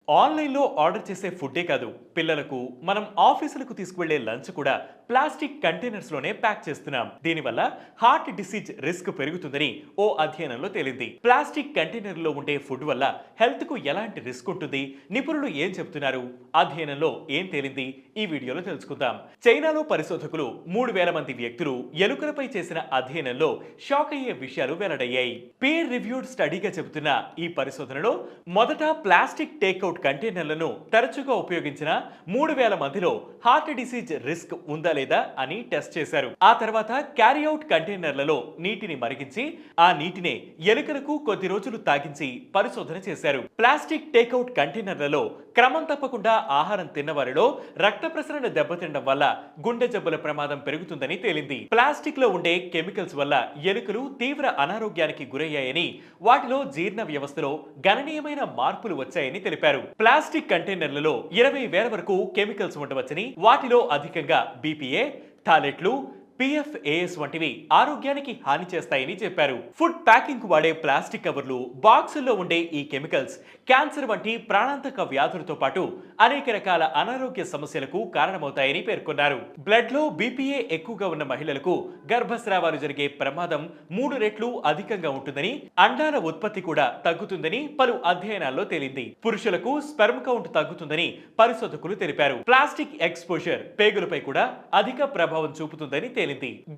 ఆన్లైన్లో ఆర్డర్ చేసే ఫుడ్డే కాదు, పిల్లలకు మనం ఆఫీసులకు తీసుకువెళ్లే లంచ్ కూడా ప్లాస్టిక్ కంటైనర్స్ లోనే ప్యాక్ చేస్తున్నాం. దీనివల్ల హార్ట్ డిసీజ్ రిస్క్ పెరుగుతుందని ఓ అధ్యయనంలో తేలింది. ప్లాస్టిక్ కంటైనర్లో ఉండే ఫుడ్ వల్ల హెల్త్ కు ఎలాంటి రిస్క్ ఉంటుంది, నిపుణులు ఏం చెప్తున్నారు, అధ్యయనంలో ఏం తేలింది, ఈ వీడియోలో తెలుసుకుందాం. చైనాలో పరిశోధకులు 3000 మంది వ్యక్తులు ఎలుకలపై చేసిన అధ్యయనంలో షాక్ అయ్యే విషయాలు వెల్లడయ్యాయి. పీర్ రివ్యూడ్ స్టడీగా చెబుతున్న ఈ పరిశోధనలో మొదట ప్లాస్టిక్ టేక్అవుట్ కంటైనర్లను తరచుగా ఉపయోగించిన 3000 మందిలో హార్ట్ డిసీజ్ రిస్క్ ఉందా లేదా అని టెస్ట్ చేశారు. ఆ తర్వాత క్యారీఅవుట్ కంటైనర్లలో నీటిని మరిగించి ఆ నీటినే ఎలుకలకు కొద్ది రోజులు తాగించి పరిశోధన చేశారు. ప్లాస్టిక్ టేక్అవుట్ కంటైనర్లలో క్రమం తప్పకుండా ఆహారం తిన్నవారిలో రక్త ప్రసరణ దెబ్బతినడం వల్ల గుండె జబ్బుల ప్రమాదం పెరుగుతుందని తేలింది. ప్లాస్టిక్ లో ఉండే కెమికల్స్ వల్ల ఎలుకలు తీవ్ర అనారోగ్యానికి గురయ్యాయని, వాటిలో జీర్ణ వ్యవస్థలో గణనీయమైన మార్పులు వచ్చాయని తెలిపారు. ప్లాస్టిక్ కంటైనర్లలో 20,000 వరకు కెమికల్స్ ఉండవచ్చని, వాటిలో అధికంగా బీపీఏ, థాలెట్లు, పిఎఫ్ఏఎస్ వంటివి ఆరోగ్యానికి హాని చేస్తాయని చెప్పారు. ఫుడ్ ప్యాకింగ్ కు వాడే ప్లాస్టిక్ కవర్లు, బాక్సుల్లో ఉండే ఈ కెమికల్స్ క్యాన్సర్ వంటి ప్రాణాంతక వ్యాధులతో పాటు అనేక రకాల అనారోగ్య సమస్యలకు కారణమవుతాయని పేర్కొన్నారు. బ్లడ్ లో బీపీఏ ఎక్కువగా ఉన్న మహిళలకు గర్భస్రావాలు జరిగే ప్రమాదం 3 రెట్లు అధికంగా ఉంటుందని, అండాల ఉత్పత్తి కూడా తగ్గుతుందని పలు అధ్యయనాల్లో తేలింది. పురుషులకు స్పెర్మ్ కౌంట్ తగ్గుతుందని పరిశోధకులు తెలిపారు. ప్లాస్టిక్ ఎక్స్పోజర్ పేగులపై కూడా అధిక ప్రభావం చూపుతుందని తేలింది.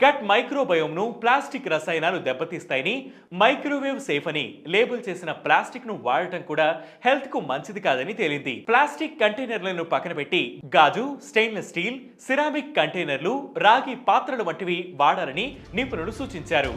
గట్ మైక్రోబయోమ్ ను ప్లాస్టిక్ రసాయనాలు దెబ్బతీస్తాయని, మైక్రోవేవ్ సేఫ్ అని లేబుల్ చేసిన ప్లాస్టిక్ ను వాడటం కూడా హెల్త్ కు మంచిది కాదని తేలింది. ప్లాస్టిక్ కంటైనర్లను పక్కన పెట్టి గాజు, స్టెయిన్లెస్ స్టీల్, సిరామిక్ కంటైనర్లు, రాగి పాత్రలు వంటివి వాడాలని నిపుణులు సూచించారు.